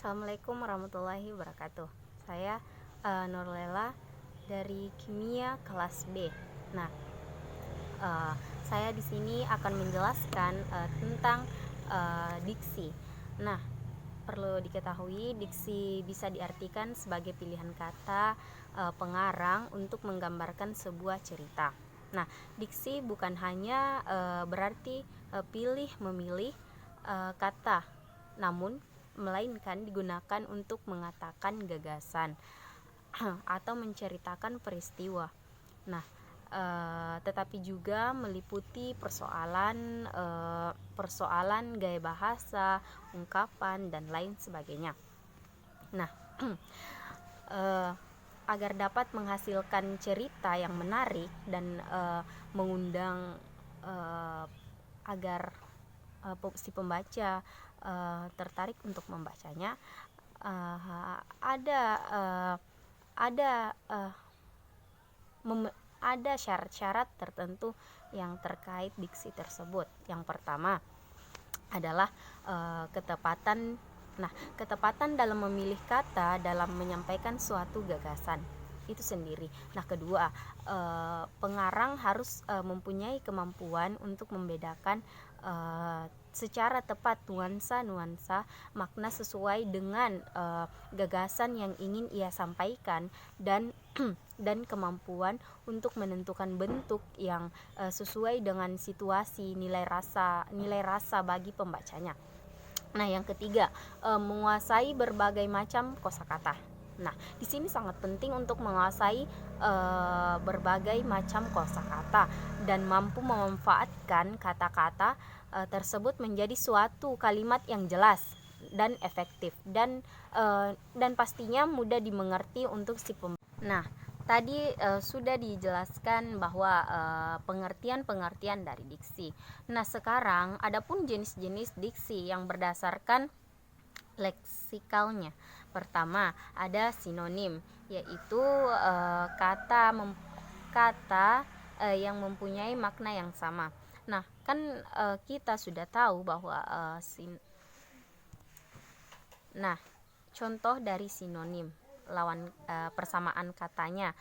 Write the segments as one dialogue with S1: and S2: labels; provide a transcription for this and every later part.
S1: Assalamualaikum warahmatullahi wabarakatuh. Saya Nurlela dari Kimia kelas B. Nah, saya di sini akan menjelaskan tentang diksi. Nah, perlu diketahui diksi bisa diartikan sebagai pilihan kata pengarang untuk menggambarkan sebuah cerita. Nah, diksi bukan hanya berarti pilih memilih kata, namun melainkan digunakan untuk mengatakan gagasan atau menceritakan peristiwa. Nah, tetapi juga meliputi persoalan gaya bahasa, ungkapan dan lain sebagainya. Nah, agar dapat menghasilkan cerita yang menarik dan mengundang agar si pembaca tertarik untuk membacanya, ada syarat-syarat tertentu yang terkait diksi tersebut. Yang pertama adalah ketepatan. Nah, ketepatan dalam memilih kata dalam menyampaikan suatu gagasan itu sendiri. Nah, kedua, pengarang harus mempunyai kemampuan untuk membedakan secara tepat nuansa-nuansa makna sesuai dengan gagasan yang ingin ia sampaikan, dan dan kemampuan untuk menentukan bentuk yang sesuai dengan situasi, nilai rasa bagi pembacanya. Nah, yang ketiga, menguasai berbagai macam kosakata. Nah, di sini sangat penting untuk menguasai berbagai macam kosakata dan mampu memanfaatkan kata-kata tersebut menjadi suatu kalimat yang jelas dan efektif dan pastinya mudah dimengerti untuk si pembaca. Nah, tadi sudah dijelaskan bahwa pengertian-pengertian dari diksi. Nah, sekarang adapun jenis-jenis diksi yang berdasarkan leksikalnya. Pertama, ada sinonim, yaitu kata yang mempunyai makna yang sama. Nah, kan kita sudah tahu bahwa Nah, contoh dari sinonim, lawan persamaan katanya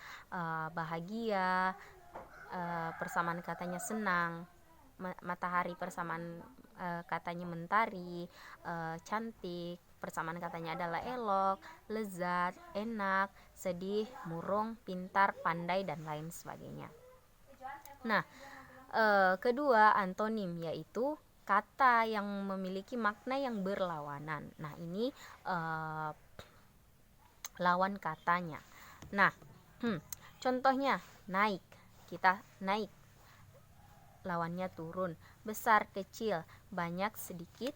S1: bahagia, persamaan katanya senang, matahari persamaan katanya mentari, cantik persamaan katanya adalah elok, lezat, enak, sedih, murung, pintar, pandai dan lain sebagainya. Nah, kedua antonim, yaitu kata yang memiliki makna yang berlawanan. Nah, ini lawan katanya. Nah, contohnya naik, kita naik, lawannya turun. Besar, kecil, banyak, sedikit,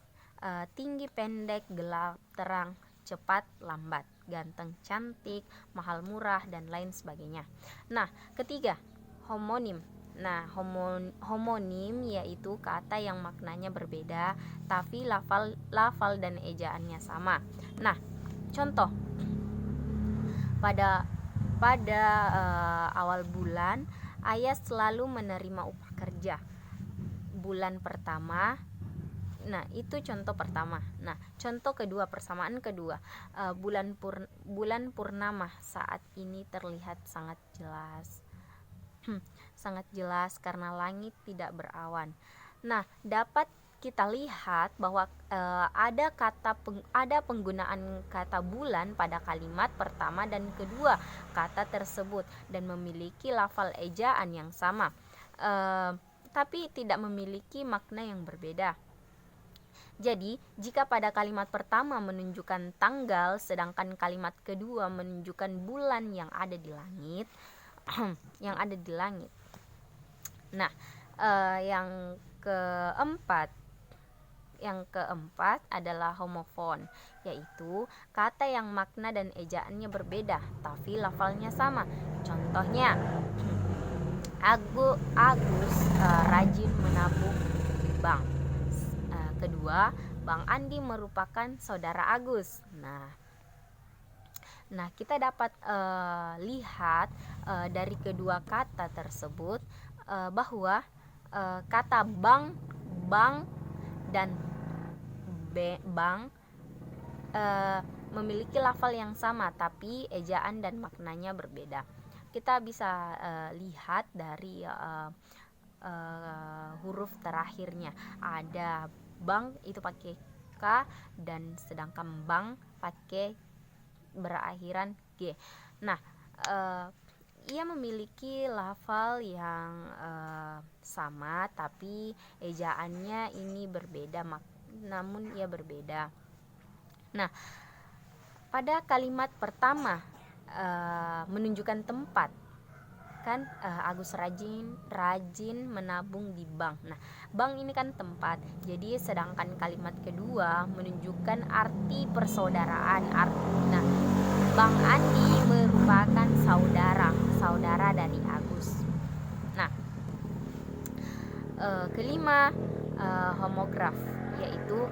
S1: tinggi, pendek, gelap, terang, cepat, lambat, ganteng, cantik, mahal, murah dan lain sebagainya. Nah, ketiga, homonim. Nah, homonim yaitu kata yang maknanya berbeda tapi lafal dan ejaannya sama. Nah, contoh, pada awal bulan ayah selalu menerima upah kerja bulan pertama. Nah, itu contoh pertama. Nah, contoh kedua, persamaan kedua, bulan purnama saat ini terlihat sangat jelas. Sangat jelas karena langit tidak berawan. Nah, dapat kita lihat bahwa ada penggunaan kata bulan pada kalimat pertama dan kedua kata tersebut dan memiliki lafal ejaan yang sama, tapi tidak memiliki makna yang berbeda. Jadi, jika pada kalimat pertama menunjukkan tanggal, sedangkan kalimat kedua menunjukkan bulan yang ada di langit, Nah, yang keempat adalah homofon, yaitu kata yang makna dan ejaannya berbeda tapi lafalnya sama. Contohnya, Agus rajin menabung di bank. Kedua, Bang Andi merupakan saudara Agus. Nah, kita dapat lihat dari kedua kata tersebut bahwa kata bank dan bank memiliki lafal yang sama tapi ejaan dan maknanya berbeda. Kita bisa lihat dari huruf terakhirnya. Ada bang itu pakai K, dan sedangkan bang pakai berakhiran G. Nah, ia memiliki lafal yang sama tapi ejaannya ini berbeda, namun ia berbeda. Nah, pada kalimat pertama menunjukkan tempat, kan Agus rajin menabung di bank. Nah, bank ini kan tempat. Jadi sedangkan kalimat kedua menunjukkan arti persaudaraan. Nah, Bang Andi merupakan saudara dari Agus. Nah, kelima homograf, yaitu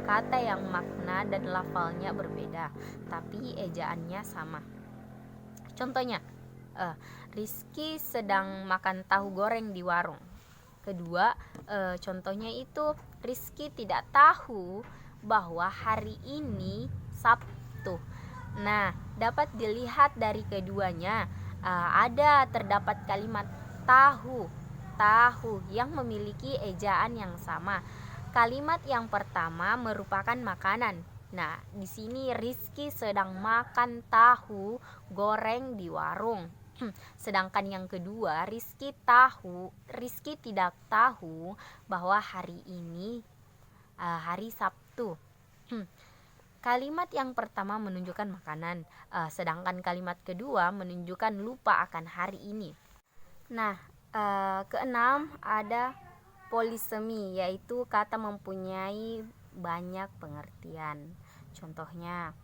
S1: kata yang makna dan lafalnya berbeda tapi ejaannya sama. Contohnya, Rizky sedang makan tahu goreng di warung. Kedua, contohnya itu Rizky tidak tahu bahwa hari ini Sabtu. Nah, dapat dilihat dari keduanya, terdapat kalimat tahu yang memiliki ejaan yang sama. Kalimat yang pertama merupakan makanan. Nah, di sini Rizky sedang makan tahu goreng di warung. Sedangkan yang kedua, Rizky tidak tahu bahwa hari ini hari Sabtu. Kalimat yang pertama menunjukkan makanan, sedangkan kalimat kedua menunjukkan lupa akan hari ini. Nah, keenam ada polisemi, yaitu kata mempunyai banyak pengertian. Contohnya,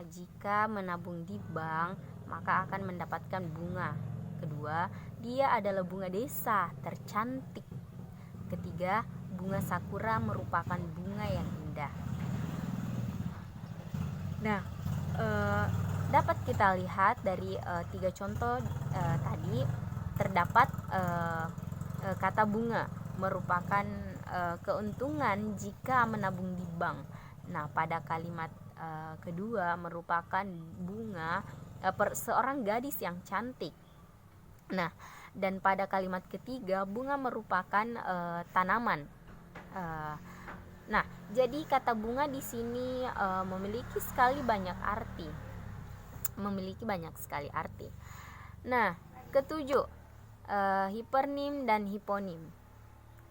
S1: jika menabung di bank maka akan mendapatkan bunga. Kedua, dia adalah bunga desa tercantik. Ketiga, bunga sakura merupakan bunga yang indah. Nah, dapat kita lihat dari 3 contoh tadi, terdapat kata bunga merupakan keuntungan jika menabung di bank. Nah, pada kalimat kedua merupakan bunga seorang gadis yang cantik. Nah, dan pada kalimat ketiga bunga merupakan tanaman. Nah, jadi kata bunga di sini memiliki banyak sekali arti. Nah, ketujuh, hipernim dan hiponim.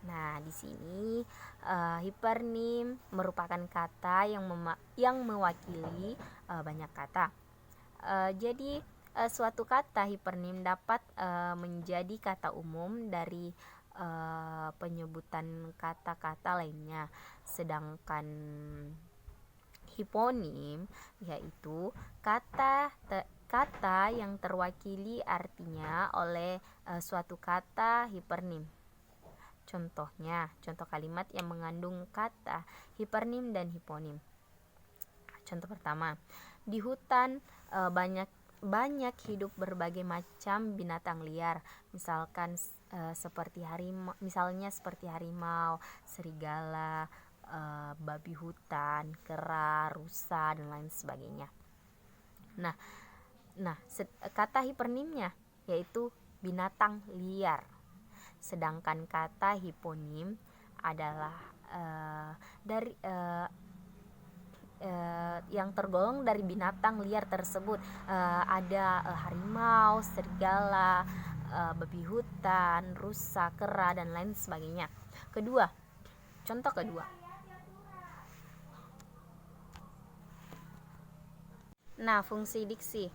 S1: Nah, di sini hipernim merupakan kata yang mewakili banyak kata. Jadi suatu kata hipernim dapat menjadi kata umum dari penyebutan kata-kata lainnya. Sedangkan hiponim yaitu kata yang terwakili artinya oleh suatu kata hipernim. Contoh kalimat yang mengandung kata hipernim dan hiponim. Contoh pertama, di hutan banyak hidup berbagai macam binatang liar, seperti harimau, serigala, babi hutan, kera, rusa, dan lain sebagainya. Nah, kata hipernimnya yaitu binatang liar. Sedangkan kata hiponim adalah yang tergolong dari binatang liar tersebut. Ada harimau, serigala, babi hutan, rusa, kera, dan lain sebagainya. Contoh kedua. Nah, fungsi diksi.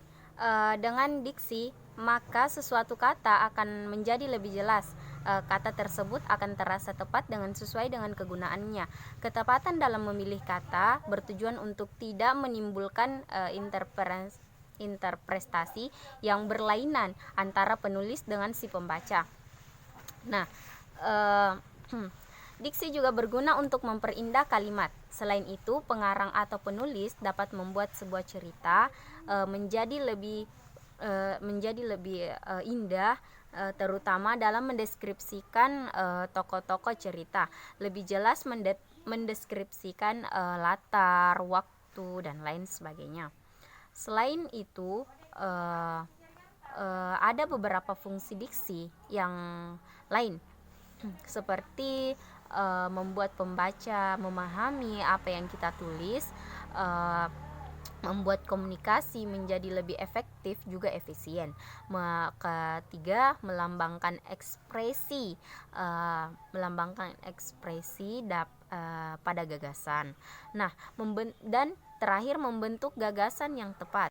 S1: Dengan diksi, maka sesuatu kata akan menjadi lebih jelas. Kata tersebut akan terasa tepat sesuai dengan kegunaannya. Ketepatan dalam memilih kata bertujuan untuk tidak menimbulkan interpretasi yang berlainan antara penulis dengan si pembaca. Nah, diksi juga berguna untuk memperindah kalimat. Selain itu, pengarang atau penulis dapat membuat sebuah cerita menjadi lebih indah, terutama dalam mendeskripsikan tokoh-tokoh cerita. Lebih jelas mendeskripsikan latar, waktu, dan lain sebagainya. Selain itu, ada beberapa fungsi diksi yang lain, seperti membuat pembaca memahami apa yang kita tulis, membuat komunikasi menjadi lebih efektif juga efisien. Ketiga, melambangkan ekspresi pada gagasan. Nah, dan terakhir, membentuk gagasan yang tepat.